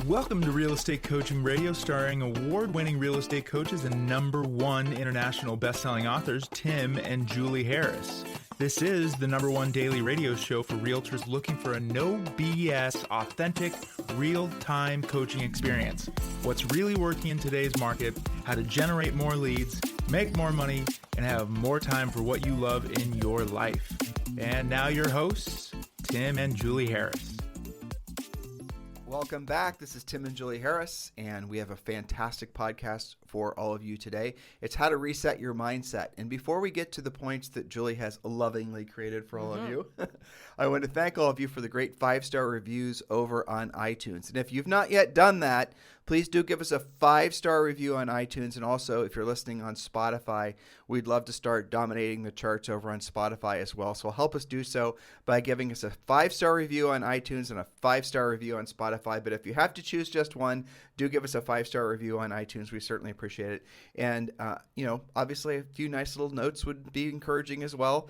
Welcome to Real Estate Coaching Radio, starring award-winning real estate coaches and #1 international best-selling authors, Tim and Julie Harris. This is the #1 daily radio show for realtors looking for a no BS, authentic, real-time coaching experience. What's really working in today's market, how to generate more leads, make more money, and have more time for what you love in your life. And now your hosts, Tim and Julie Harris. Welcome back. This is Tim and Julie Harris, and we have a fantastic podcast for all of you today. It's how to reset your mindset. And before we get to the points that Julie has lovingly created for all of you, I want to thank all of you for the great 5-star reviews over on iTunes. And if you've not yet done that, please do give us a 5-star review on iTunes. And also, if you're listening on Spotify, we'd love to start dominating the charts over on Spotify as well. So help us do so by giving us a 5-star review on iTunes and a 5-star review on Spotify. But if you have to choose just one, do give us a 5-star review on iTunes. We certainly appreciate it. And, obviously a few nice little notes would be encouraging as well.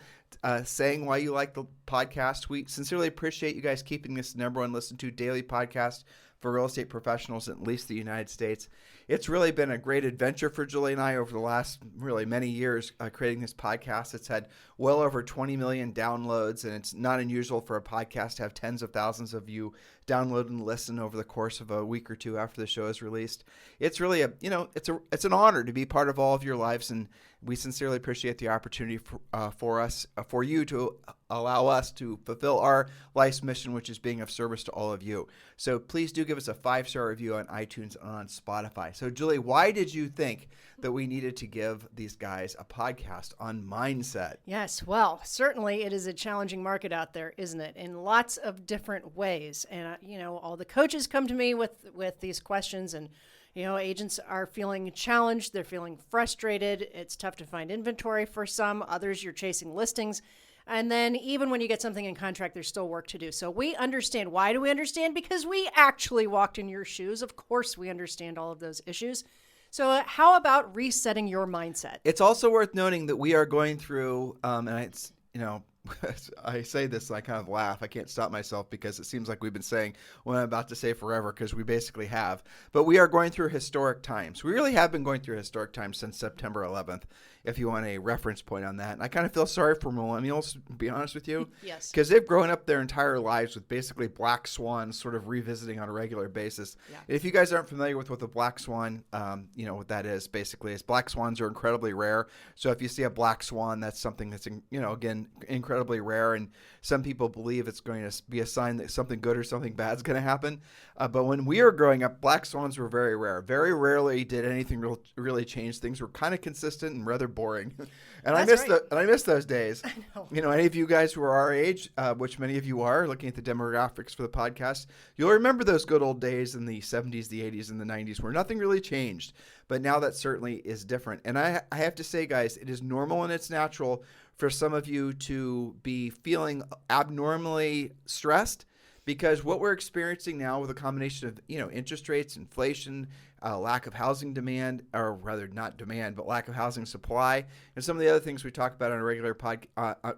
Saying why you like the podcast. We sincerely appreciate you guys keeping this #1 listened to daily podcast for real estate professionals in at least the United States. It's really been a great adventure for Julie and I over the last really many years creating this podcast. It's had well over 20 million downloads, and it's not unusual for a podcast to have tens of thousands of you download and listen over the course of a week or two after the show is released. It's really it's an honor to be part of all of your lives, and we sincerely appreciate the opportunity for you to allow us to fulfill our life's mission, which is being of service to all of you. So please do give us a 5-star review on iTunes and on Spotify. So Julie, why did you think that we needed to give these guys a podcast on mindset? Yes, well, certainly it is a challenging market out there, isn't it? In lots of different ways. And, all the coaches come to me with these questions, and agents are feeling challenged. They're feeling frustrated. It's tough to find inventory for some. Others, you're chasing listings. And then even when you get something in contract, there's still work to do. So we understand. Why do we understand? Because we actually walked in your shoes. Of course, we understand all of those issues. So how about resetting your mindset? It's also worth noting that we are going through, and it's, I say this and I kind of laugh. I can't stop myself because it seems like we've been saying what I'm about to say forever, because we basically have. But we are going through historic times. We really have been going through historic times since September 11th, if you want a reference point on that. And I kind of feel sorry for millennials, to be honest with you. Yes. Because they've grown up their entire lives with basically black swans sort of revisiting on a regular basis. Yeah. If you guys aren't familiar with what the black swan, what that is basically is black swans are incredibly rare. So if you see a black swan, that's something that's, again, incredibly rare, and some people believe it's going to be a sign that something good or something bad is going to happen. But when we were growing up, black swans were very rare. Very rarely did anything really change. Things were kind of consistent and rather boring. And I miss those days. I know. Any of you guys who are our age, which many of you are, looking at the demographics for the podcast, you'll remember those good old days in the 70s, the 80s, and the 90s where nothing really changed. But now that certainly is different. And I have to say, guys, it is normal and it's natural for some of you to be feeling abnormally stressed, because what we're experiencing now with a combination of, interest rates, inflation, lack of housing demand, or rather not demand, but lack of housing supply, and some of the other things we talk about on a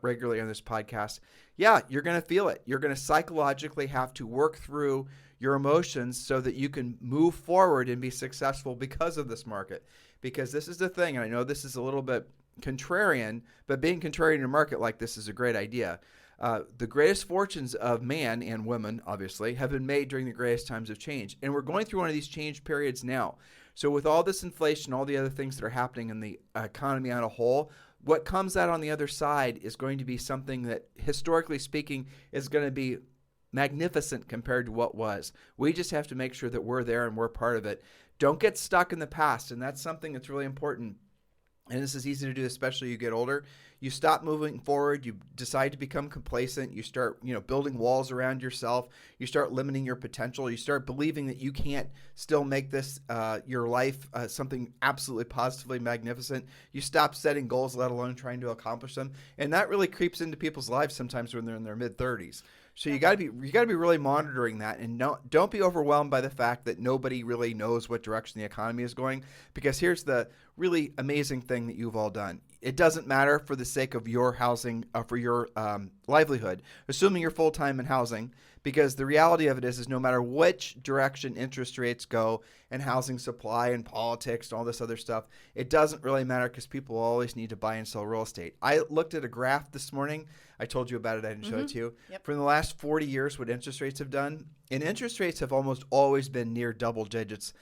regularly on this podcast. Yeah, you're going to feel it. You're going to psychologically have to work through your emotions so that you can move forward and be successful because of this market. Because this is the thing, and I know this is a little bit contrarian, but being contrarian in a market like this is a great idea. The greatest fortunes of man and women, obviously, have been made during the greatest times of change. And we're going through one of these change periods now. So with all this inflation, all the other things that are happening in the economy on a whole, what comes out on the other side is going to be something that, historically speaking, is going to be magnificent compared to what was. We just have to make sure that we're there and we're part of it. Don't get stuck in the past. And that's something that's really important. And this is easy to do, especially as you get older. You stop moving forward. You decide to become complacent. You start, building walls around yourself. You start limiting your potential. You start believing that you can't still make this your life something absolutely positively magnificent. You stop setting goals, let alone trying to accomplish them. And that really creeps into people's lives sometimes when they're in their mid-30s. So you got to be really monitoring that, and don't be overwhelmed by the fact that nobody really knows what direction the economy is going, because here's the really amazing thing that you've all done. It doesn't matter for the sake of your housing, for your livelihood, assuming you're full-time in housing, Because the reality of it is no matter which direction interest rates go and housing supply and politics and all this other stuff, it doesn't really matter because people always need to buy and sell real estate. I looked at a graph this morning. I told you about it. I didn't show it to you. Yep. From the last 40 years, what interest rates have done. And interest rates have almost always been near double digits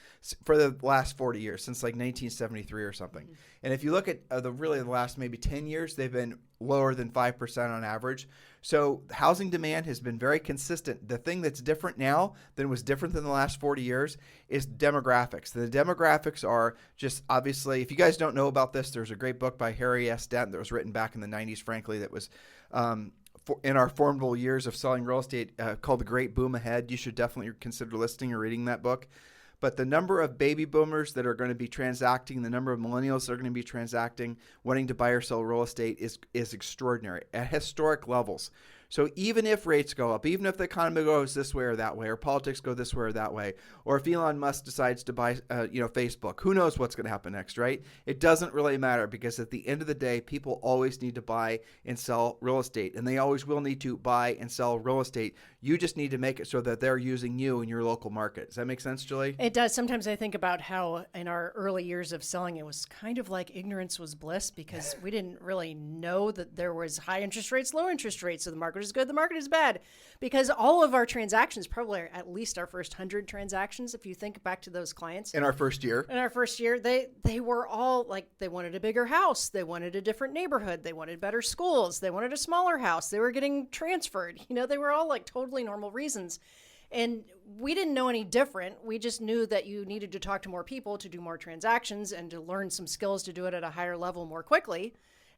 for the last 40 years, since like 1973 or something. And if you look at the last maybe 10 years, they've been lower than 5% on average. So housing demand has been very consistent. The thing that's different now than was different than the last 40 years is demographics. The demographics are just obviously, if you guys don't know about this, there's a great book by Harry S. Dent that was written back in the 90s, frankly, that was in our formidable years of selling real estate called The Great Boom Ahead. You should definitely consider listening or reading that book. But the number of baby boomers that are going to be transacting, the number of millennials that are going to be transacting, wanting to buy or sell real estate is extraordinary at historic levels. So even if rates go up, even if the economy goes this way or that way, or politics go this way or that way, or if Elon Musk decides to buy Facebook, who knows what's going to happen next, right? It doesn't really matter, because at the end of the day, people always need to buy and sell real estate, and they always will need to buy and sell real estate. You just need to make it so that they're using you in your local market. Does that make sense, Julie? It does. Sometimes I think about how in our early years of selling, it was kind of like ignorance was bliss, because we didn't really know that there was high interest rates, low interest rates. So the market is good, the market is bad, because all of our transactions, probably at least our first 100 transactions, if you think back to those clients in our first year, they were all like, they wanted a bigger house, they wanted a different neighborhood, they wanted better schools, they wanted a smaller house, they were getting transferred. They were all like totally normal reasons. And we didn't know any different. We just knew that you needed to talk to more people to do more transactions and to learn some skills to do it at a higher level more quickly.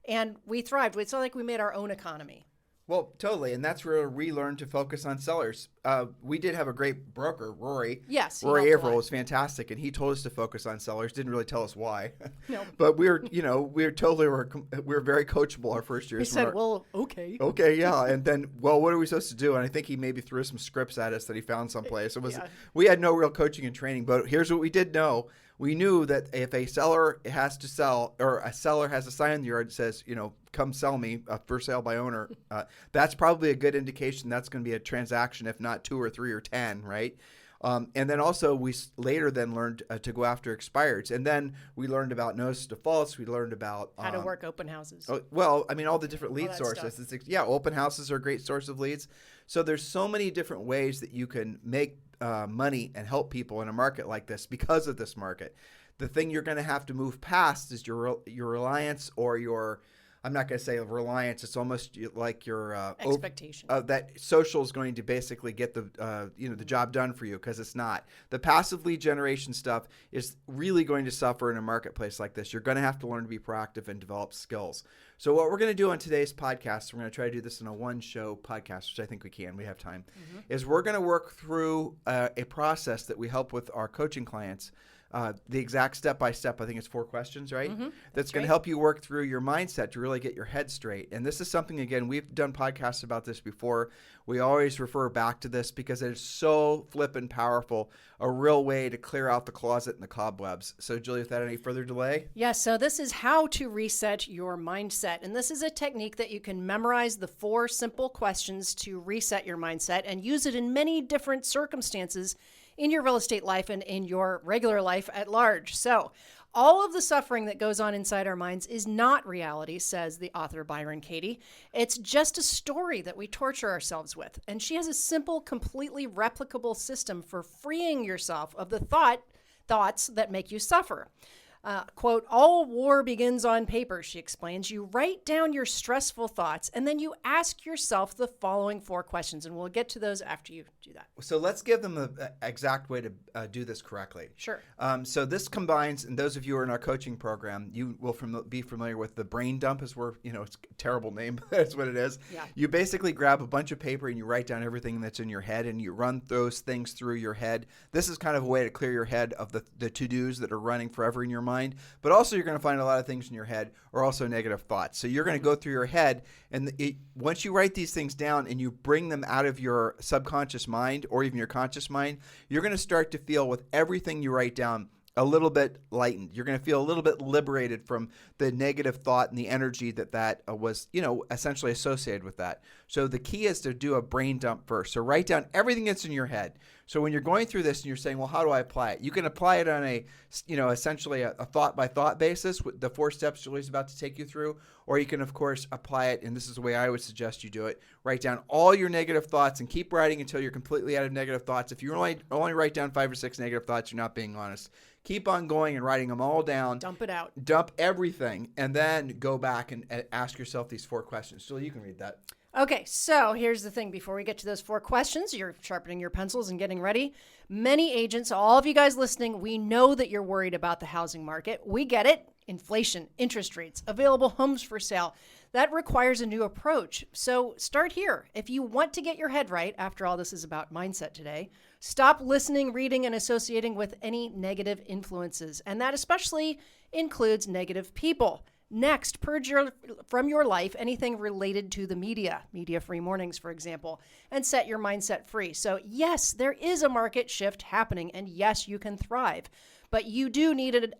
And we thrived. It's like we made our own economy. Well, totally. And that's where we learned to focus on sellers. We did have a great broker, Rory. Yes. Rory Averill was fantastic. And he told us to focus on sellers. Didn't really tell us why. No. But we were very coachable our first year. We said, well, okay. Okay, yeah. And then, well, what are we supposed to do? And I think he maybe threw some scripts at us that he found someplace. We had no real coaching and training. But here's what we did know. We knew that if a seller has to sell, or a seller has a sign in the yard that says, come sell me, for sale by owner, that's probably a good indication that's going to be a transaction, if not 2 or 3 or 10, right? And then also we later then learned to go after expireds. And then we learned about notice of defaults. We learned about how to work open houses. All the different lead sources. Open houses are a great source of leads. So there's so many different ways that you can make money and help people in a market like this because of this market. The thing you're going to have to move past is your reliance, or your, I'm not going to say reliance, it's almost like your expectation that social is going to basically get the job done for you, because it's not. The passive lead generation stuff is really going to suffer in a marketplace like this. You're going to have to learn to be proactive and develop skills. So what we're going to do on today's podcast, we're going to try to do this in a one-show podcast, which I think we can. We have time. Is we're going to work through a process that we help with our coaching clients. The exact step-by-step, I think it's 4 questions, right? That's going to help you work through your mindset to really get your head straight. And this is something, again, we've done podcasts about this before. We always refer back to this because it is so flippin' powerful, a real way to clear out the closet and the cobwebs. So, Julie, without any further delay. Yes, so this is how to reset your mindset. And this is a technique that you can memorize the 4 simple questions to reset your mindset and use it in many different circumstances in your real estate life and in your regular life at large. So all of the suffering that goes on inside our minds is not reality, says the author Byron Katie. It's just a story that we torture ourselves with. And she has a simple, completely replicable system for freeing yourself of the thoughts that make you suffer. Quote, all war begins on paper, she explains. You write down your stressful thoughts, and then you ask yourself the following 4 questions, and we'll get to those after you do that. So let's give them the exact way to do this correctly. Sure. So this combines, and those of you who are in our coaching program, you will be familiar with the brain dump, it's a terrible name, but that's what it is. Yeah. You basically grab a bunch of paper and you write down everything that's in your head, and you run those things through your head. This is kind of a way to clear your head of the to-dos that are running forever in your mind. But also you're going to find a lot of things in your head are also negative thoughts. So you're going to go through your head, and once you write these things down and you bring them out of your subconscious mind or even your conscious mind, you're going to start to feel with everything you write down a little bit lightened. You're going to feel a little bit liberated from the negative thought and the energy that was, essentially associated with that. So the key is to do a brain dump first. So write down everything that's in your head. So when you're going through this and you're saying, well, how do I apply it? You can apply it on essentially a thought by thought basis, with the 4 steps Julie's about to take you through, or you can, of course, apply it, and this is the way I would suggest you do it. Write down all your negative thoughts and keep writing until you're completely out of negative thoughts. If you only write down 5 or 6 negative thoughts, you're not being honest. Keep on going and writing them all down. Dump it out. Dump everything, and then go back and ask yourself these 4 questions. Julie, you can read that. Okay, so here's the thing. Before we get to those 4 questions, you're sharpening your pencils and getting ready. Many agents, all of you guys listening, we know that you're worried about the housing market. We get it. Inflation, interest rates, available homes for sale. That requires a new approach. So start here. If you want to get your head right, after all, this is about mindset today, stop listening, reading, and associating with any negative influences. And that especially includes negative people. Next, purge from your life anything related to the media-free mornings, for example, and set your mindset free. So yes, there is a market shift happening, and yes, you can thrive. But you do need an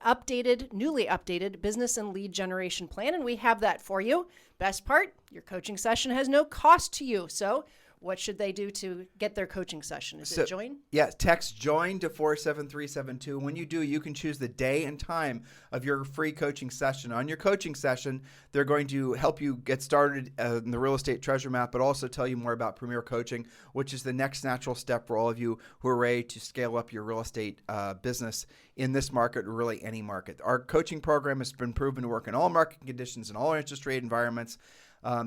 newly updated business and lead generation plan, and we have that for you. Best part, your coaching session has no cost to you. So what should they do to get their coaching session? Is it join? Yeah, text JOIN to 47372. When you do, you can choose the day and time of your free coaching session. On your coaching session, they're going to help you get started in the real estate treasure map, but also tell you more about Premier Coaching, which is the next natural step for all of you who are ready to scale up your real estate business in this market, or really any market. Our coaching program has been proven to work in all market conditions and all interest rate environments.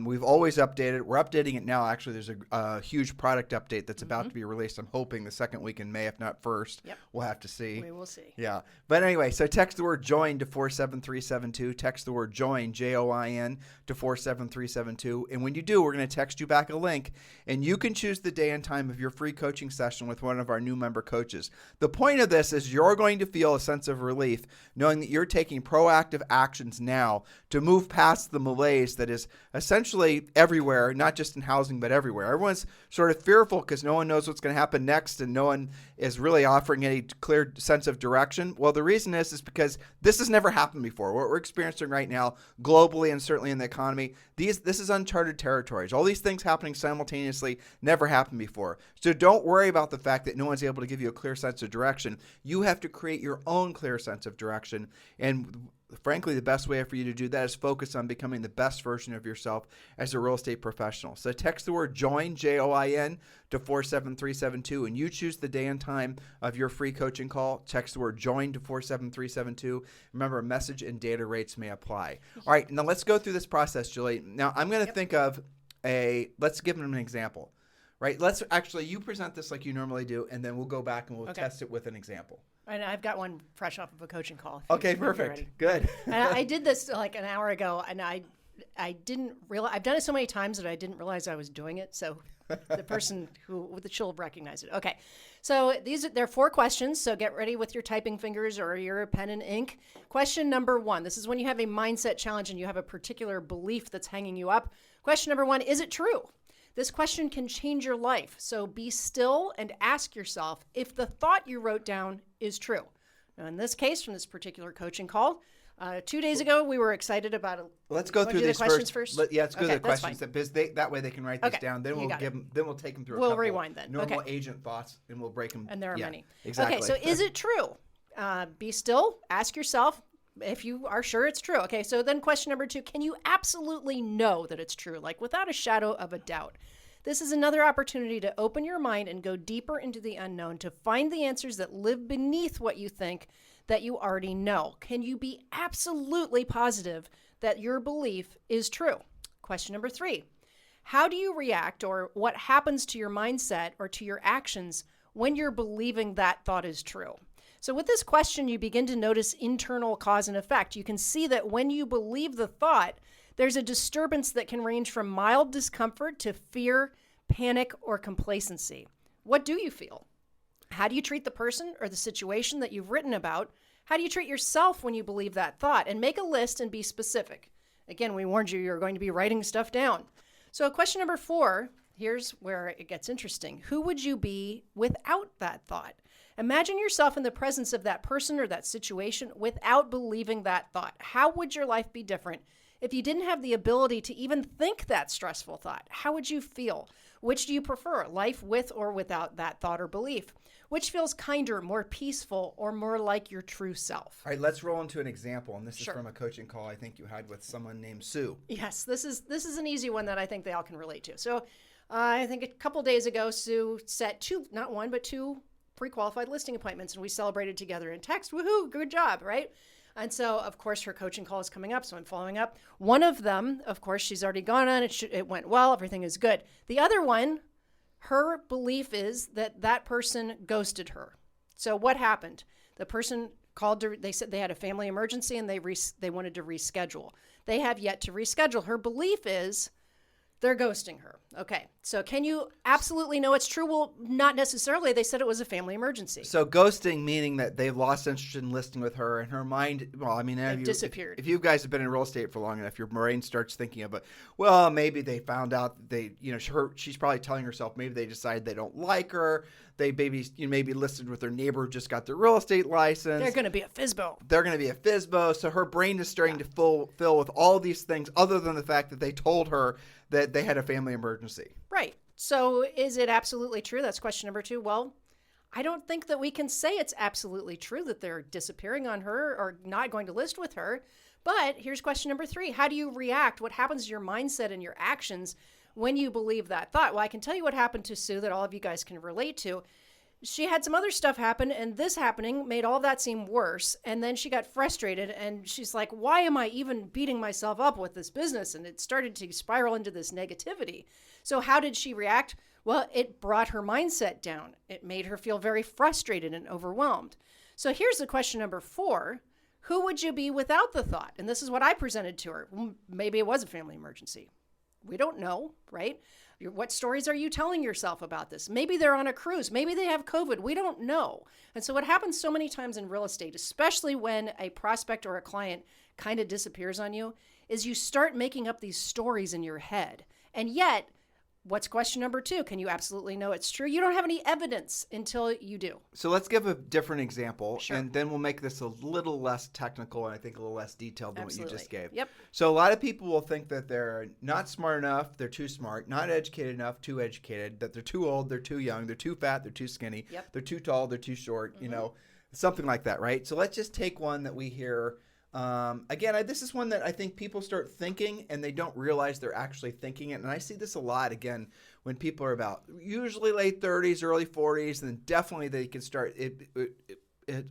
We've always updated. We're updating it now. Actually, there's a huge product update that's about to be released. I'm hoping the second week in May, if not first. Yep. We'll have to see. We will see. Yeah. But anyway, so text the word JOIN to 47372. Text the word JOIN, JOIN, to 47372. And when you do, we're going to text you back a link, and you can choose the day and time of your free coaching session with one of our new member coaches. The point of this is you're going to feel a sense of relief knowing that you're taking proactive actions now to move past the malaise that is essentially everywhere, not just in housing, but everywhere. Everyone's sort of fearful because no one knows what's going to happen next, and no one is really offering any clear sense of direction. Well, the reason is because this has never happened before. What we're experiencing right now, globally and certainly in the economy, this is uncharted territories. All these things happening simultaneously never happened before. So don't worry about the fact that no one's able to give you a clear sense of direction. You have to create your own clear sense of direction. And frankly, the best way for you to do that is focus on becoming the best version of yourself as a real estate professional. So text the word JOIN, JOIN, to 47372, and you choose the day and time of your free coaching call. Text the word JOIN to 47372. Remember, message and data rates may apply. All right, now let's go through this process, Julie. Now I'm going to think of let's give them an example. Right? Let's actually, you present this like you normally do, and then we'll go back and we'll test it with an example. And I've got one fresh off of a coaching call. Okay, perfect. Good. And I did this like an hour ago, and I didn't realize, I've done it so many times that I didn't realize I was doing it. So the person she'll recognize it. Okay. So there are 4 questions. So get ready with your typing fingers or your pen and ink. Question number 1. This is when you have a mindset challenge and you have a particular belief that's hanging you up. Question number 1, is it true? This question can change your life. So be still and ask yourself if the thought you wrote down is true. Now, in this case, from this particular coaching call, 2 days ago, we were excited about it. Let's go through these questions first. Let's go through the questions because that way they can write this down. Then we'll take them through. We'll rewind then. Normal agent thoughts, and we'll break them. And there are many. Exactly. Okay, so is it true? Be still. Ask yourself if you are sure it's true. Okay, so then question number 2, can you absolutely know that it's true, like without a shadow of a doubt? This is another opportunity to open your mind and go deeper into the unknown to find the answers that live beneath what you think that you already know. Can you be absolutely positive that your belief is true? Question number 3, how do you react, or what happens to your mindset or to your actions when you're believing that thought is true? So with this question, you begin to notice internal cause and effect. You can see that when you believe the thought, there's a disturbance that can range from mild discomfort to fear, panic, or complacency. What do you feel? How do you treat the person or the situation that you've written about? How do you treat yourself when you believe that thought? And make a list and be specific. Again, we warned you you're going to be writing stuff down. So question number 4, here's where it gets interesting. Who would you be without that thought? Imagine yourself in the presence of that person or that situation without believing that thought. How would your life be different if you didn't have the ability to even think that stressful thought? How would you feel? Which do you prefer, life with or without that thought or belief? Which feels kinder, more peaceful, or more like your true self? All right, let's roll into an example, and this Sure. is from a coaching call I think you had with someone named Sue. Yes, this is an easy one that I think they all can relate to. So I think a couple days ago, Sue set not one, but two pre-qualified listing appointments, and we celebrated together in text. Woohoo, good job, right? And so, of course, her coaching call is coming up, so I'm following up. One of them, of course, she's already gone on. It went well. Everything is good. The other one, her belief is that that person ghosted her. So what happened? The person called her. They said they had a family emergency and they wanted to reschedule. They have yet to reschedule. Her belief is they're ghosting her. Okay. So can you absolutely know it's true? Well, not necessarily. They said it was a family emergency. So ghosting, meaning that they've lost interest in listing with her, and her mind, well, I mean, disappeared. If you guys have been in real estate for long enough, your brain starts thinking of it. Well, maybe they found out she's probably telling herself maybe they decided they don't like her. They maybe listed with their neighbor who just got their real estate license. They're going to be a FSBO. So her brain is starting to fill with all these things other than the fact that they told her that they had a family emergency. Right. So is it absolutely true? That's question number 2. Well, I don't think that we can say it's absolutely true that they're disappearing on her or not going to list with her. But here's question number 3. How do you react? What happens to your mindset and your actions when you believe that thought? Well, I can tell you what happened to Sue that all of you guys can relate to. She had some other stuff happen, and this happening made all of that seem worse. And then she got frustrated, and she's like, why am I even beating myself up with this business? And it started to spiral into this negativity. So how did she react? Well, it brought her mindset down. It made her feel very frustrated and overwhelmed. So here's the question number 4. Who would you be without the thought? And this is what I presented to her. Well, maybe it was a family emergency. We don't know, right? What stories are you telling yourself about this? Maybe they're on a cruise. Maybe they have COVID. We don't know. And so what happens so many times in real estate, especially when a prospect or a client kind of disappears on you, is you start making up these stories in your head. And yet, what's question number 2? Can you absolutely know it's true? You don't have any evidence until you do. So let's give a different example, Sure. and then we'll make this a little less technical and I think a little less detailed than Absolutely. what you just gave. Yep. So a lot of people will think that they're not smart enough, they're too smart, not educated enough, too educated, that they're too old, they're too young, they're too fat, they're too skinny, Yep. they're too tall, they're too short, something like that, right? So let's just take one that we hear. This is one that I think people start thinking and they don't realize they're actually thinking it. And I see this a lot, again, when people are about usually late 30s, early 40s, and then definitely they can start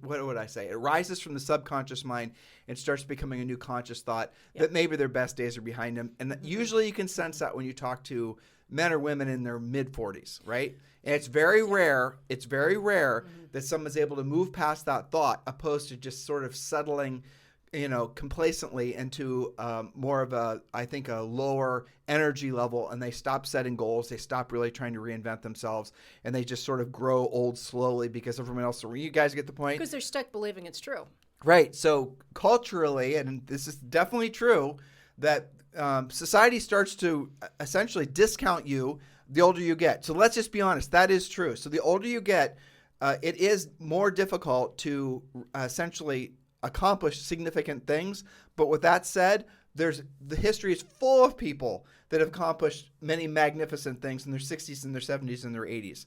what would I say? It rises from the subconscious mind and starts becoming a new conscious thought that maybe their best days are behind them. And usually you can sense that when you talk to men or women in their mid 40s, right? And it's very rare that someone's able to move past that thought opposed to just sort of settling complacently into more of a lower energy level, and they stop setting goals. They stop really trying to reinvent themselves, and they just sort of grow old slowly because everyone else. You guys get the point? Because they're stuck believing it's true. Right. So culturally, and this is definitely true, that society starts to essentially discount you the older you get. So let's just be honest. That is true. So the older you get, it is more difficult to essentially accomplish significant things. But with that said, the history is full of people that have accomplished many magnificent things in their 60s and their 70s and their 80s.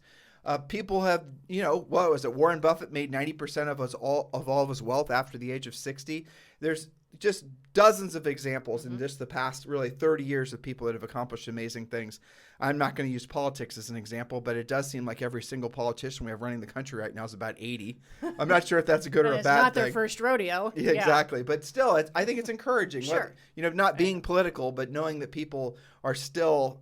People have, what was it? Warren Buffett made 90% of all of his wealth after the age of 60. There's just dozens of examples in just the past really 30 years of people that have accomplished amazing things. I'm not going to use politics as an example, but it does seem like every single politician we have running the country right now is about 80. I'm not sure if that's a good or a bad thing. It's not their first rodeo. Yeah, exactly. But still, I think it's encouraging. Sure. Not being political, but knowing that people are still,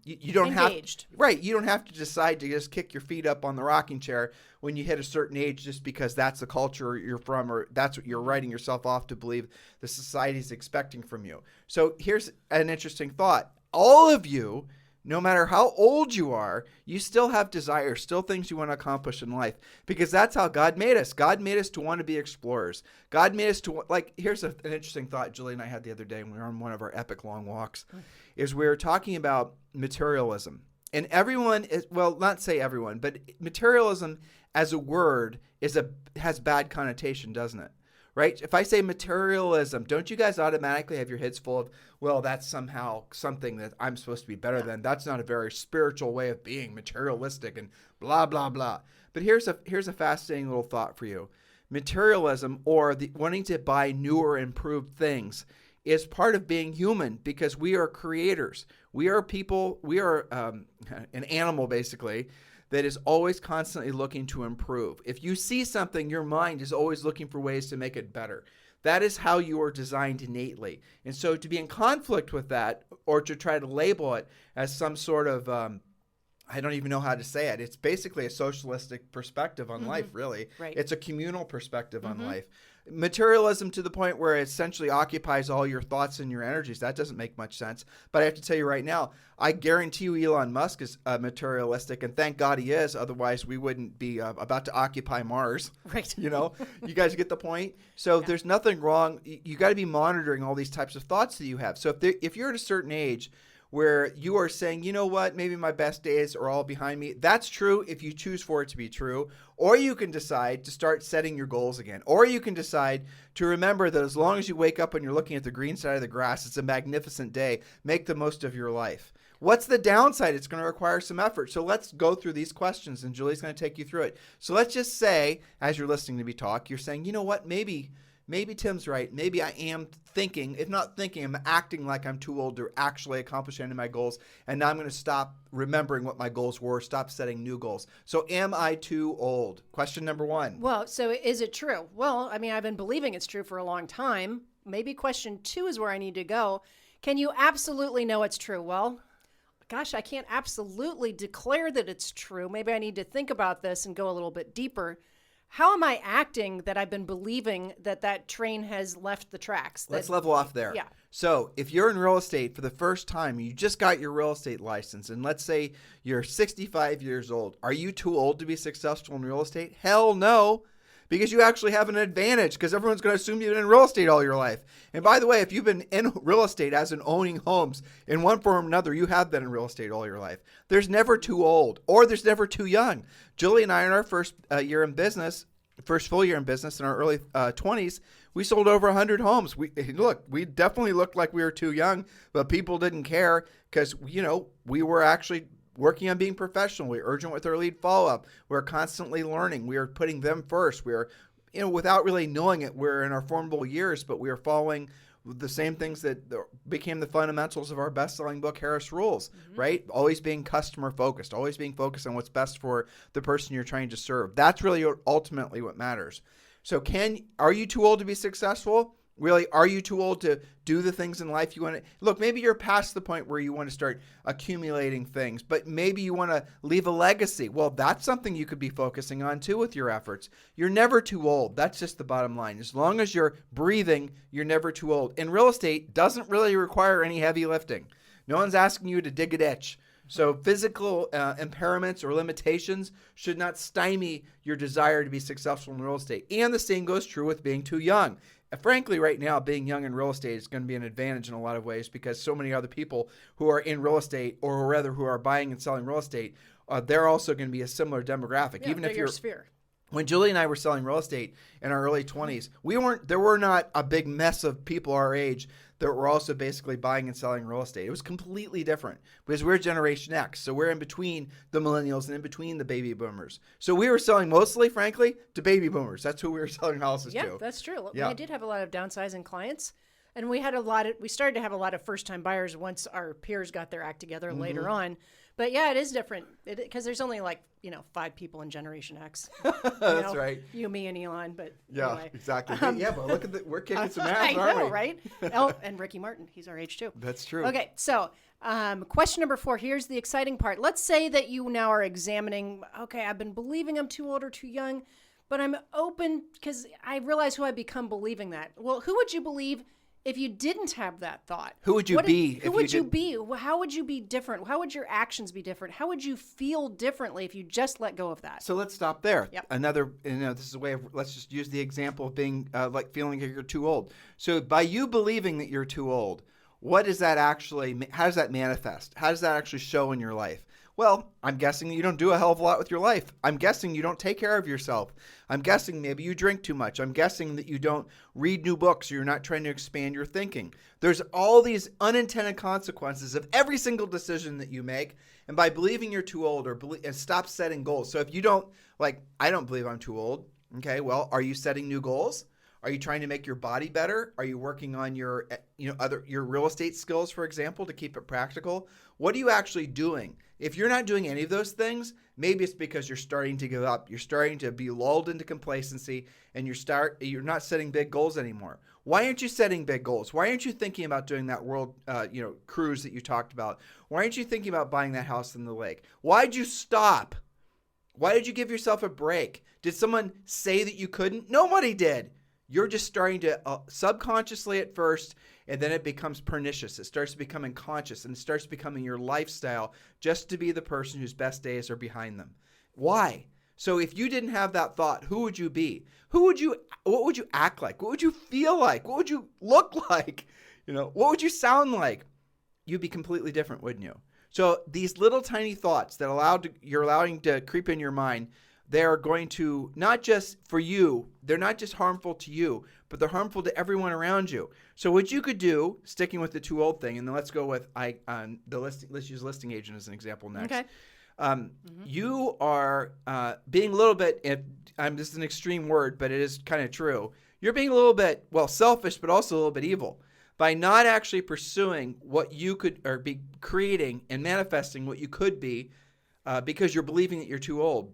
you don't engaged. You don't have to decide to just kick your feet up on the rocking chair when you hit a certain age just because that's the culture you're from or that's what you're writing yourself off to believe the society is expecting from you. So here's an interesting thought. All of you, no matter how old you are, you still have desires, still things you want to accomplish in life because that's how God made us. God made us to want to be explorers. God made us to, here's an interesting thought Julie and I had the other day when we were on one of our epic long walks, is we were talking about materialism. And everyone is, well, not say everyone, but materialism as a word has bad connotation, doesn't it? Right? If I say materialism, don't you guys automatically have your heads full of, well, that's somehow something that I'm supposed to be better than. That's not a very spiritual way of being, materialistic and blah, blah, blah. But here's a fascinating little thought for you. Materialism, or the wanting to buy newer, improved things, is part of being human, because we are creators. We are people. We are an animal, basically, that is always constantly looking to improve. If you see something, your mind is always looking for ways to make it better. That is how you are designed innately. And so to be in conflict with that, or to try to label it as some sort of, I don't even know how to say it. It's basically a socialistic perspective on life, really. Right. It's a communal perspective on life. Materialism to the point where it essentially occupies all your thoughts and your energies, that doesn't make much sense. But I have to tell you right now, I guarantee you Elon Musk is materialistic, and thank God he is. Otherwise, we wouldn't be about to occupy Mars. Right. You know, you guys get the point? So there's nothing wrong. You got to be monitoring all these types of thoughts that you have. So if you're at a certain age where you are saying, you know what, maybe my best days are all behind me. That's true if you choose for it to be true. Or you can decide to start setting your goals again. Or you can decide to remember that as long as you wake up and you're looking at the green side of the grass, it's a magnificent day. Make the most of your life. What's the downside? It's going to require some effort. So let's go through these questions, and Julie's going to take you through it. So let's just say, as you're listening to me talk, you're saying, you know what, maybe Tim's right. Maybe I am thinking, if not thinking, I'm acting like I'm too old to actually accomplish any of my goals. And now I'm going to stop remembering what my goals were, stop setting new goals. So am I too old? Question number one. Well, so is it true? Well, I mean, I've been believing it's true for a long time. Maybe question 2 is where I need to go. Can you absolutely know it's true? Well, gosh, I can't absolutely declare that it's true. Maybe I need to think about this and go a little bit deeper. How am I acting that I've been believing that train has left the tracks? Let's level off there. Yeah. So if you're in real estate for the first time, you just got your real estate license, and let's say you're 65 years old. Are you too old to be successful in real estate? Hell no. Because you actually have an advantage, because everyone's going to assume you've been in real estate all your life. And by the way, if you've been in real estate as in owning homes in one form or another, you have been in real estate all your life. There's never too old, or there's never too young. Julie and I, in our first year in business, first full year in business in our early 20s, we sold over 100 homes. We definitely looked like we were too young, but people didn't care, because, we were actually working on being professional. We're urgent with our lead follow-up. We're constantly learning. We are putting them first. We're, without really knowing it, we're in our formidable years, but we are following the same things that became the fundamentals of our best-selling book, Harris Rules, right? Always being customer-focused, always being focused on what's best for the person you're trying to serve. That's really ultimately what matters. So are you too old to be successful? Really, are you too old to do the things in life you want to? Look, maybe you're past the point where you want to start accumulating things, but maybe you want to leave a legacy. Well, that's something you could be focusing on too with your efforts. You're never too old. That's just the bottom line. As long as you're breathing, you're never too old. And real estate doesn't really require any heavy lifting. No one's asking you to dig a ditch. So physical impairments or limitations should not stymie your desire to be successful in real estate. And the same goes true with being too young. Frankly, right now, being young in real estate is going to be an advantage in a lot of ways, because so many other people who are in real estate, or rather who are buying and selling real estate, they're also going to be a similar demographic. Yeah, even if your you're sphere. When Julie and I were selling real estate in our early 20s, there were not a big mess of people our age that were also basically buying and selling real estate. It was completely different, because we're Generation X. So we're in between the millennials and in between the baby boomers. So we were selling mostly, frankly, to baby boomers. That's who we were selling houses to. Yeah, that's true. Yeah. I did have a lot of downsizing clients, and we started to have a lot of first-time buyers once our peers got their act together later on. But yeah, it is different, because there's only 5 people in Generation X. That's right. You, me, and Elon. But yeah, anyway. Exactly. Yeah, but look at we're kicking some ass, I aren't know, we? right? Oh, and Ricky Martin, he's our age too. That's true. Okay, so question number 4. Here's the exciting part. Let's say that you now are examining. Okay, I've been believing I'm too old or too young, but I'm open because I realize who I become believing that. Well, who would you believe if you didn't have that thought? Who would you be? Who would you be? How would you be different? How would your actions be different? How would you feel differently if you just let go of that? So let's stop there. Yep. Another, this is a way of, let's just use the example of being feeling like you're too old. So by you believing that you're too old, what does that actually, how does that manifest? How does that actually show in your life? Well, I'm guessing you don't do a hell of a lot with your life. I'm guessing you don't take care of yourself. I'm guessing maybe you drink too much. I'm guessing that you don't read new books or you're not trying to expand your thinking. There's all these unintended consequences of every single decision that you make. And by believing you're too old and stop setting goals. So if you don't, like, I don't believe I'm too old. Okay, well, are you setting new goals? Are you trying to make your body better? Are you working on your real estate skills, for example, to keep it practical? What are you actually doing? If you're not doing any of those things, maybe it's because you're starting to give up. You're starting to be lulled into complacency, and you're not setting big goals anymore. Why aren't you setting big goals? Why aren't you thinking about doing that world cruise that you talked about? Why aren't you thinking about buying that house in the lake? Why'd you stop? Why did you give yourself a break? Did someone say that you couldn't? Nobody did. You're just starting to subconsciously at first, and then it becomes pernicious. It starts becoming conscious, and it starts becoming your lifestyle just to be the person whose best days are behind them. Why? So if you didn't have that thought, who would you be? What would you act like? What would you feel like? What would you look like? What would you sound like? You'd be completely different, wouldn't you? So these little tiny thoughts that you're allowing to creep in your mind, they're going to not just for you, they're not just harmful to you, but they're harmful to everyone around you. So what you could do, sticking with the too old thing, and then let's go with let's use listing agent as an example next. Okay. You are being a little bit, this is an extreme word, but it is kind of true. You're being a little bit, selfish, but also a little bit evil by not actually pursuing what you could, or be creating and manifesting what you could be because you're believing that you're too old.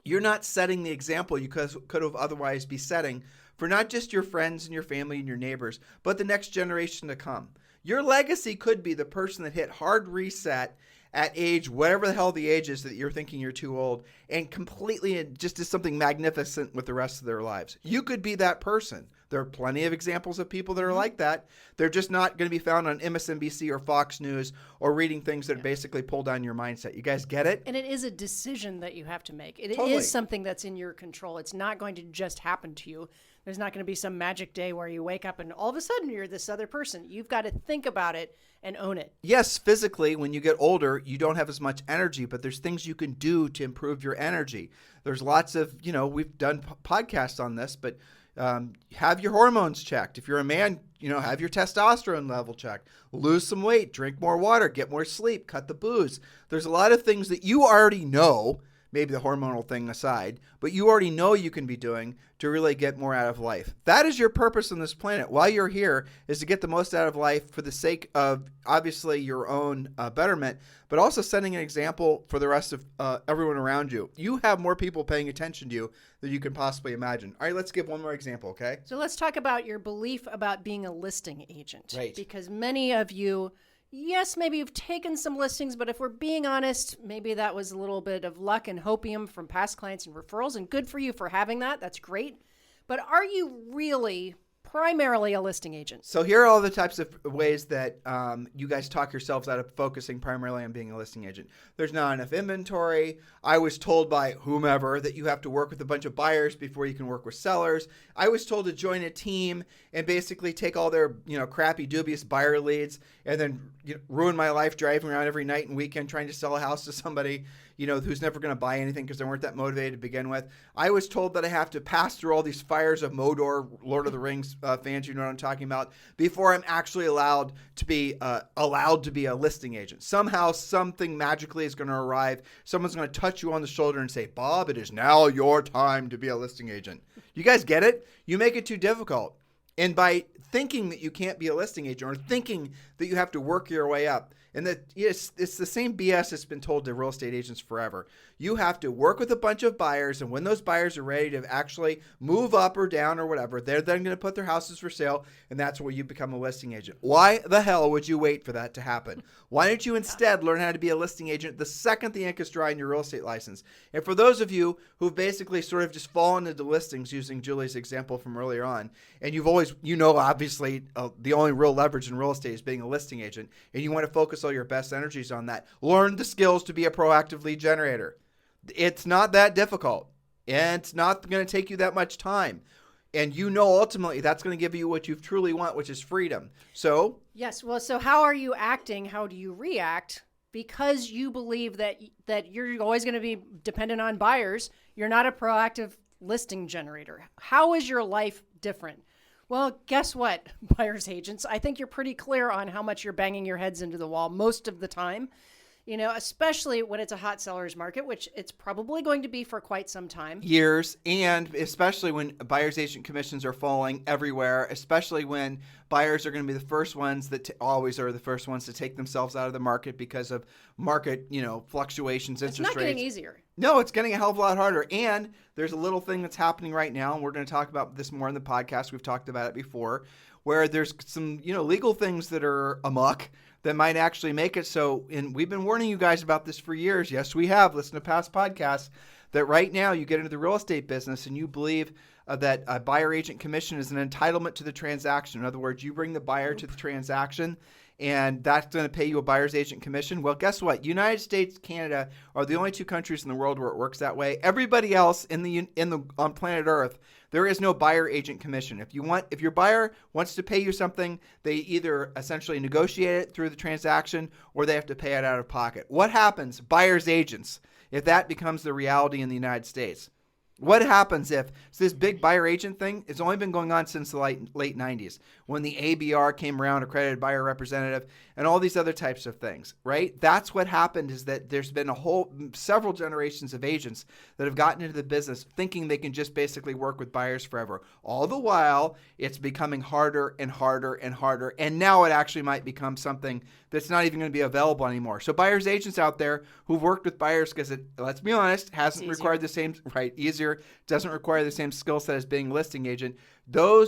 You're not setting the example you could have otherwise be setting for not just your friends and your family and your neighbors, but the next generation to come. Your legacy could be the person that hit hard reset at age, whatever the hell the age is that you're thinking you're too old, and completely just did something magnificent with the rest of their lives. You could be that person. There are plenty of examples of people that are like that. They're just not going to be found on MSNBC or Fox News or reading things that basically pull down your mindset. You guys get it? And it is a decision that you have to make. It Totally. is something that's in your control. It's not going to just happen to you. There's not going to be some magic day where you wake up and all of a sudden you're this other person. You've got to think about it and own it. Yes, physically, when you get older, you don't have as much energy, but there's things you can do to improve your energy. There's lots of, we've done podcasts on this, but have your hormones checked. If you're a man, have your testosterone level checked. Lose some weight, drink more water, get more sleep, cut the booze. There's a lot of things that you already know, maybe the hormonal thing aside, but you already know you can be doing to really get more out of life. That is your purpose on this planet. While you're here is to get the most out of life for the sake of obviously your own betterment, but also setting an example for the rest of everyone around you. You have more people paying attention to you than you can possibly imagine. All right, let's give one more example, okay? So let's talk about your belief about being a listing agent. Right. Because many of you, yes, maybe you've taken some listings, but if we're being honest, maybe that was a little bit of luck and hopium from past clients and referrals, and good for you for having that. That's great. But are you really primarily a listing agent? So here are all the types of ways that you guys talk yourselves out of focusing primarily on being a listing agent. There's not enough inventory. I was told by whomever that you have to work with a bunch of buyers before you can work with sellers. I was told to join a team and basically take all their crappy, dubious buyer leads and then ruin my life driving around every night and weekend trying to sell a house to somebody who's never going to buy anything because they weren't that motivated to begin with. I was told that I have to pass through all these fires of Mordor, Lord of the Rings fans, you know what I'm talking about, before I'm actually allowed to be a listing agent. Somehow, something magically is going to arrive. Someone's going to touch you on the shoulder and say, "Bob, it is now your time to be a listing agent." You guys get it? You make it too difficult. And by thinking that you can't be a listing agent or thinking that you have to work your way up, and that it's the same BS that's been told to real estate agents forever. You have to work with a bunch of buyers, and when those buyers are ready to actually move up or down or whatever, they're then going to put their houses for sale, and that's where you become a listing agent. Why the hell would you wait for that to happen? Why don't you instead learn how to be a listing agent the second the ink is dry in your real estate license? And for those of you who've basically sort of just fallen into listings, using Julie's example from earlier on, and you've always, obviously the only real leverage in real estate is being a listing agent, and you want to focus all your best energies on that, learn the skills to be a proactive lead generator. It's not that difficult, and it's not going to take you that much time. And ultimately that's going to give you what you truly want, which is freedom. So yes. Well, so how are you acting? How do you react because you believe that you're always going to be dependent on buyers, you're not a proactive listing generator. How is your life different? Well, guess what, buyer's agents? I think you're pretty clear on how much you're banging your heads into the wall most of the time. Especially when it's a hot seller's market, which it's probably going to be for quite some time. Years, and especially when buyer's agent commissions are falling everywhere, especially when buyers are going to be the first ones that always are the first ones to take themselves out of the market because of market, fluctuations, interest rates. It's not getting easier. No, it's getting a hell of a lot harder. And there's a little thing that's happening right now, and we're going to talk about this more in the podcast. We've talked about it before, where there's some, legal things that are amok that might actually make it so, and we've been warning you guys about this for years. Yes, we have. Listen to past podcasts, that right now you get into the real estate business and you believe that a buyer agent commission is an entitlement to the transaction. In other words, you bring the buyer to the transaction and that's going to pay you a buyer's agent commission. Well, guess what? United States, Canada are the only two countries in the world where it works that way. Everybody else on planet Earth, there is no buyer agent commission. If your buyer wants to pay you something, they either essentially negotiate it through the transaction or they have to pay it out of pocket. What happens, buyer's agents, if that becomes the reality in the United States? What happens if this big buyer agent thing has only been going on since the late 90s when the ABR came around, accredited buyer representative, and all these other types of things, right? That's what happened, is that there's been several generations of agents that have gotten into the business thinking they can just basically work with buyers forever. All the while, it's becoming harder and harder and harder, and now it actually might become something that's not even going to be available anymore. So buyers agents out there who've worked with buyers, because it, let's be honest, hasn't required the same, easier, doesn't require the same skill set as being a listing agent,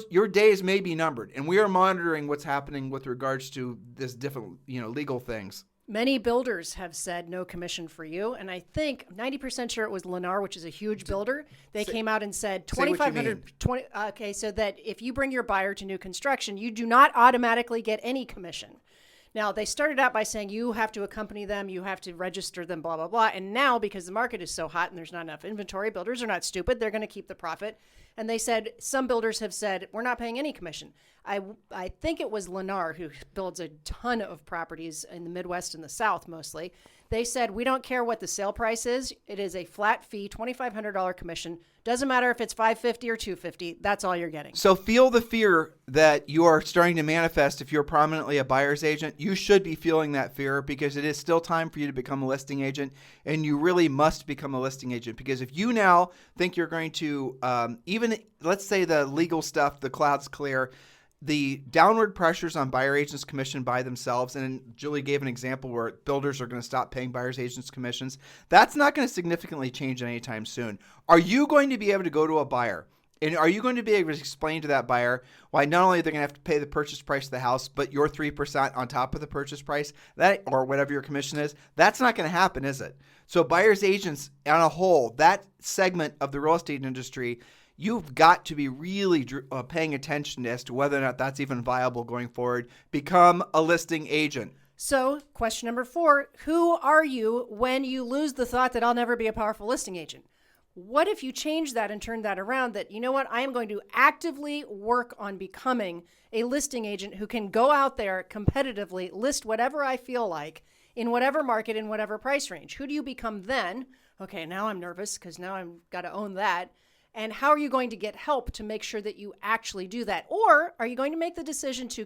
your days may be numbered. And we are monitoring what's happening with regards to this different, legal things. Many builders have said no commission for you. And I think 90% sure it was Lennar, which is a huge builder. They came out and said $2,520. Okay, so that if you bring your buyer to new construction, you do not automatically get any commission. Now, they started out by saying you have to accompany them, you have to register them, blah, blah, blah. And now, because the market is so hot and there's not enough inventory, builders are not stupid. They're going to keep the profit. And they said, some builders have said, we're not paying any commission. I think it was Lennar, who builds a ton of properties in the Midwest and the South mostly. They said, we don't care what the sale price is. It is a flat fee, $2,500 commission. Doesn't matter if it's $550 or $250. That's all you're getting. So feel the fear that you are starting to manifest if you're prominently a buyer's agent. You should be feeling that fear, because it is still time for you to become a listing agent, and you really must become a listing agent. Because if you now think you're going to, even let's say the legal stuff, the cloud's clear, the downward pressures on buyer agents' commission by themselves, and Julie gave an example where builders are going to stop paying buyers agents' commissions, that's not going to significantly change anytime soon. Are you going to be able to go to a buyer, and are you going to be able to explain to that buyer why not only they're going to have to pay the purchase price of the house, but your 3% on top of the purchase price, that, or whatever your commission is? That's not going to happen, is it? So buyers agents on a whole, that segment of the real estate industry, you've got to be really paying attention as to whether or not that's even viable going forward. Become a listing agent. So, question number 4, who are you when you lose the thought that I'll never be a powerful listing agent? What if you change that and turn that around, that, you know what, I am going to actively work on becoming a listing agent who can go out there competitively, list whatever I feel like, in whatever market, in whatever price range? Who do you become then? Okay, now I'm nervous because now I've got to own that. And how are you going to get help to make sure that you actually do that? Or are you going to make the decision to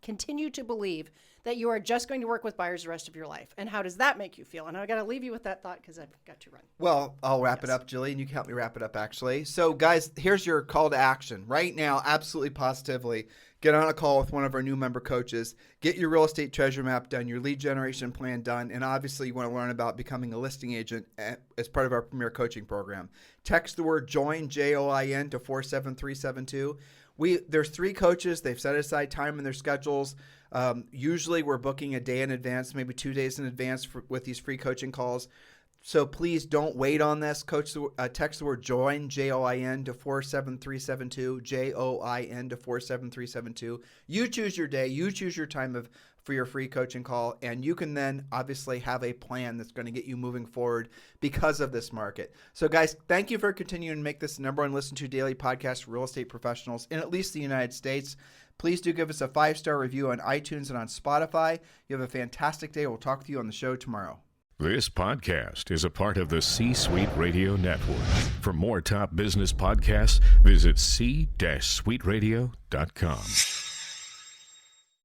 continue to believe that you are just going to work with buyers the rest of your life? And how does that make you feel? And I've got to leave you with that thought because I've got to run. Well, I'll wrap it up, Julie, and you can help me wrap it up, actually. So, guys, here's your call to action. Right now, absolutely positively, get on a call with one of our new member coaches. Get your real estate treasure map done, your lead generation plan done, and obviously you want to learn about becoming a listing agent as part of our Premier Coaching Program. Text the word JOIN, J-O-I-N, to 47372. There's 3 coaches. They've set aside time in their schedules. Usually we're booking a day in advance, maybe 2 days in advance with these free coaching calls. So please don't wait on this. Text the word JOIN, J-O-I-N, to 47372, J-O-I-N, to 47372. You choose your day. You choose your time for your free coaching call, and you can then obviously have a plan that's going to get you moving forward because of this market. So guys, thank you for continuing to make this the #1 listen to daily podcast for real estate professionals in at least the United States. Please do give us a 5-star review on iTunes and on Spotify. You have a fantastic day. We'll talk with you on the show tomorrow. This podcast is a part of the C-Suite Radio Network. For more top business podcasts, visit c-suiteradio.com.